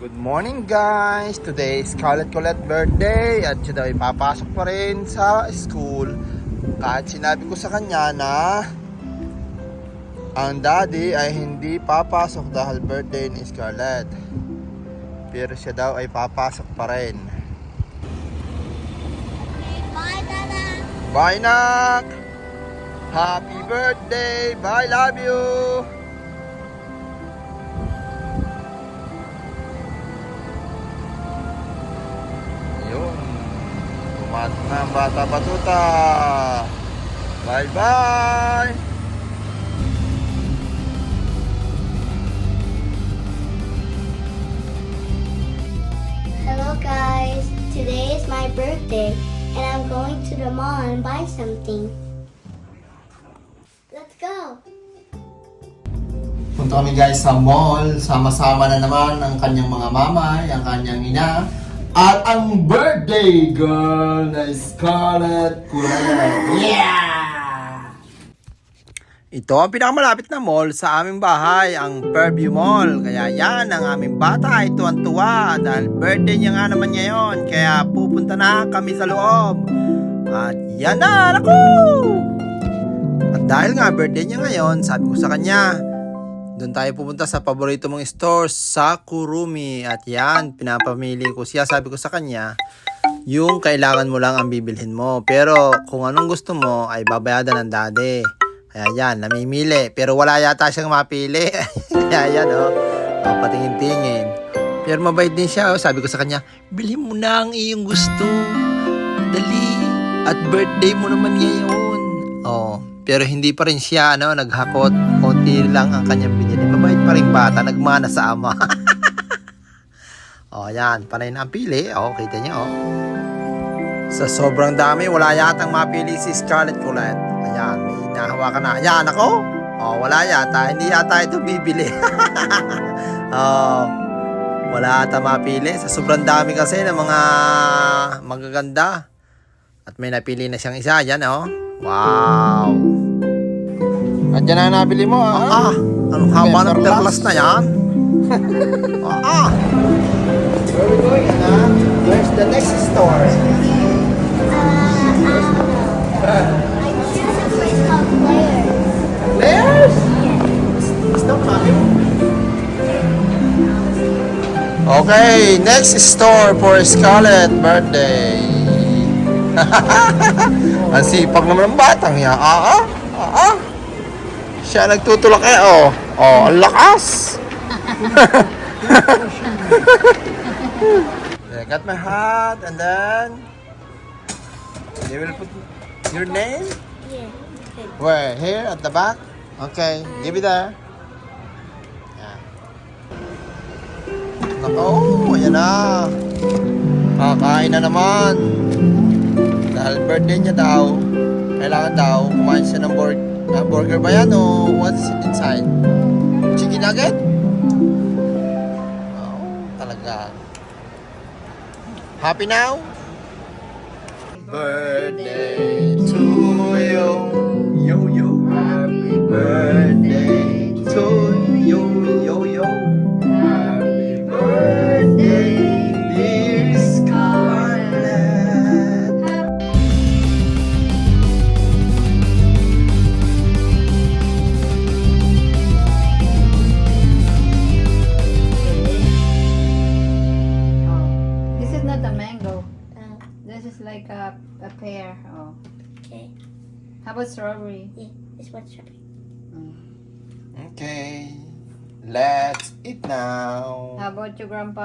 Good morning guys! Today is Scarlett Colette birthday at siya daw ay papasok pa rin sa school. Kahit sinabi ko sa kanya na ang daddy ay hindi papasok dahil birthday ni Scarlett. Pero siya daw ay papasok pa rin. Bye, Dada. Bye, Nak! Happy birthday! Bye, love you! Yun. Pumasok na ang bata batuta. Bye-bye! Hello, guys. Today is my birthday, and I'm going to the mall and buy something. Let's go. Punta kami guys sa mall. Sama-sama na naman ang kanyang mga mama, ang kanyang ina, at ang birthday girl na Scarlett Colette. Yeah! Ito ang pinakamalapit na mall sa aming bahay, ang Fairview Mall. Kaya yan, ang aming bata ay tuwan-tuwa dahil birthday niya nga naman ngayon. Kaya pupunta na kami sa loob. At yan na, naku! At dahil nga birthday niya ngayon, sabi ko sa kanya, doon tayo pupunta sa paborito mong store, sa Kurumi. At yan, pinapamili ko siya. Sabi ko sa kanya, yung kailangan mo lang ang bibilhin mo. Pero kung anong gusto mo, ay babayadan ng daddy. Kaya yan, namimili. Pero wala yata siyang mapili. Kaya yan, patingin-tingin. Pero mabait din siya, Sabi ko sa kanya, bilhin mo na ang iyong gusto. Dali. At birthday mo naman ngayon. Pero hindi pa rin siya, naghakot. Konti lang ang kanyang binili. Mabait pa rin bata, nagmana sa ama. Yan, panay na ang pili. Kita niyo, Sa sobrang dami, wala yatang mapili si Scarlett Colette. Ayan, may nahawakan na. Ayan, ako. Wala yata. Hindi yata ito bibili. Wala yata mapili. Sa sobrang dami kasi ng mga magaganda. At may napili na siyang isa. Ayan, Wow. Andiyan na nabili mo, Anong haba ng perlas na yan? Where are we going, Anna? Where's the next store? I choose a place called Players. Players? It's not Mario. Okay, next store for Scarlett birthday. Ang sipag naman ng batang yan. Siya nagtutulak ang lakas. I got my hat and then they will put your name. Yeah. Where? Here at the back? Okay, give it there. Yeah. Ayan na. Kakain na naman. Dahil birthday niya daw, kailangan daw kumain siya ng burger ba yan o what is it inside? Chicken nugget? Talaga. Happy now? Birthday to you, yo. Happy birthday to you, yo. Happy birthday, dear Scarlett. This is not a mango. This is like a pear. Okay. How about strawberry? Yeah, this one's strawberry. Okay, let's eat now. How about your grandpa?